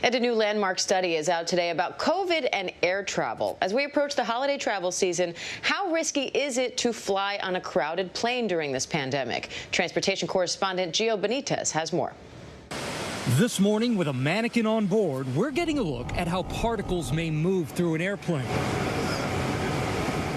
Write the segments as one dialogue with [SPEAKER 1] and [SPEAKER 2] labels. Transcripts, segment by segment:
[SPEAKER 1] And a new landmark study is out today about COVID and air travel. As we approach the holiday travel season, how risky is it to fly on a crowded plane during this pandemic? Transportation correspondent Gio Benitez has more.
[SPEAKER 2] This morning, with a mannequin on board, we're getting a look at how particles may move through an airplane.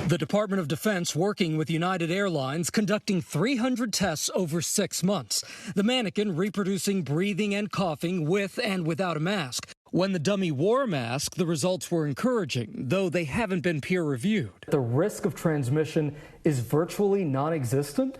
[SPEAKER 2] The Department of Defense, working with United Airlines, conducting 300 tests over 6 months. The mannequin reproducing breathing and coughing with and without a mask. When the dummy wore a mask, the results were encouraging, though they haven't been peer-reviewed. The risk of transmission is virtually non-existent?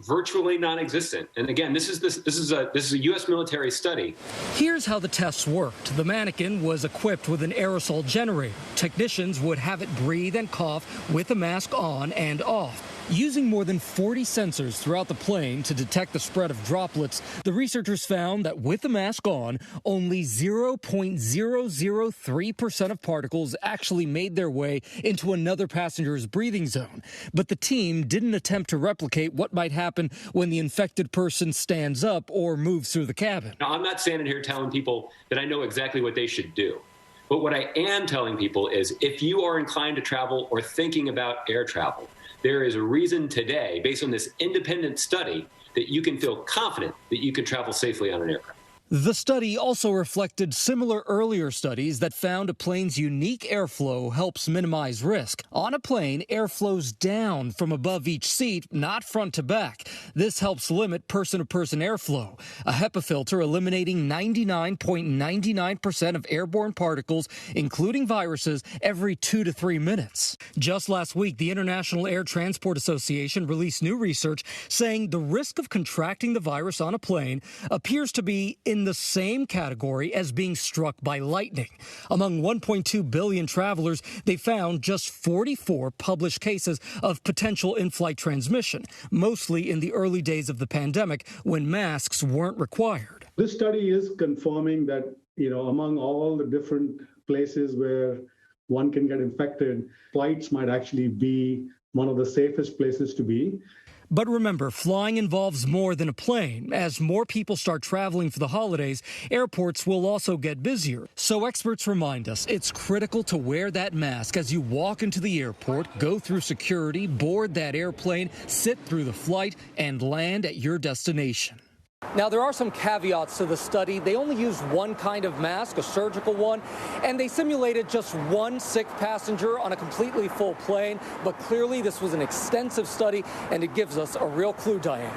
[SPEAKER 3] Virtually non-existent. And again, this is a U.S. military study.
[SPEAKER 2] Here's how the tests worked. The mannequin was equipped with an aerosol generator. Technicians would have it breathe and cough with the mask on and off. Using more than 40 sensors throughout the plane to detect the spread of droplets, the researchers found that with the mask on, only 0.003% of particles actually made their way into another passenger's breathing zone. But the team didn't attempt to replicate what might happen when the infected person stands up or moves through the cabin.
[SPEAKER 3] Now, I'm not standing here telling people that I know exactly what they should do. But what I am telling people is if you are inclined to travel or thinking about air travel, there is a reason today, based on this independent study, that you can feel confident that you can travel safely on an aircraft.
[SPEAKER 2] The study also reflected similar earlier studies that found a plane's unique airflow helps minimize risk. On a plane, air flows down from above each seat, not front to back. This helps limit person-to-person airflow. A HEPA filter eliminating 99.99% of airborne particles, including viruses, every 2 to 3 minutes. Just last week, the International Air Transport Association released new research saying the risk of contracting the virus on a plane appears to be in the same category as being struck by lightning. Among 1.2 billion travelers, they found just 44 published cases of potential in-flight transmission, mostly in the early days of the pandemic when masks weren't required.
[SPEAKER 4] This study is confirming that, among all the different places where one can get infected, flights might actually be one of the safest places to be.
[SPEAKER 2] But remember, flying involves more than a plane. As more people start traveling for the holidays, airports will also get busier. So experts remind us it's critical to wear that mask as you walk into the airport, go through security, board that airplane, sit through the flight, and land at your destination. Now, there are some caveats to the study. They only used one kind of mask, a surgical one, and they simulated just one sick passenger on a completely full plane. But clearly, this was an extensive study, and it gives us a real clue, Diane.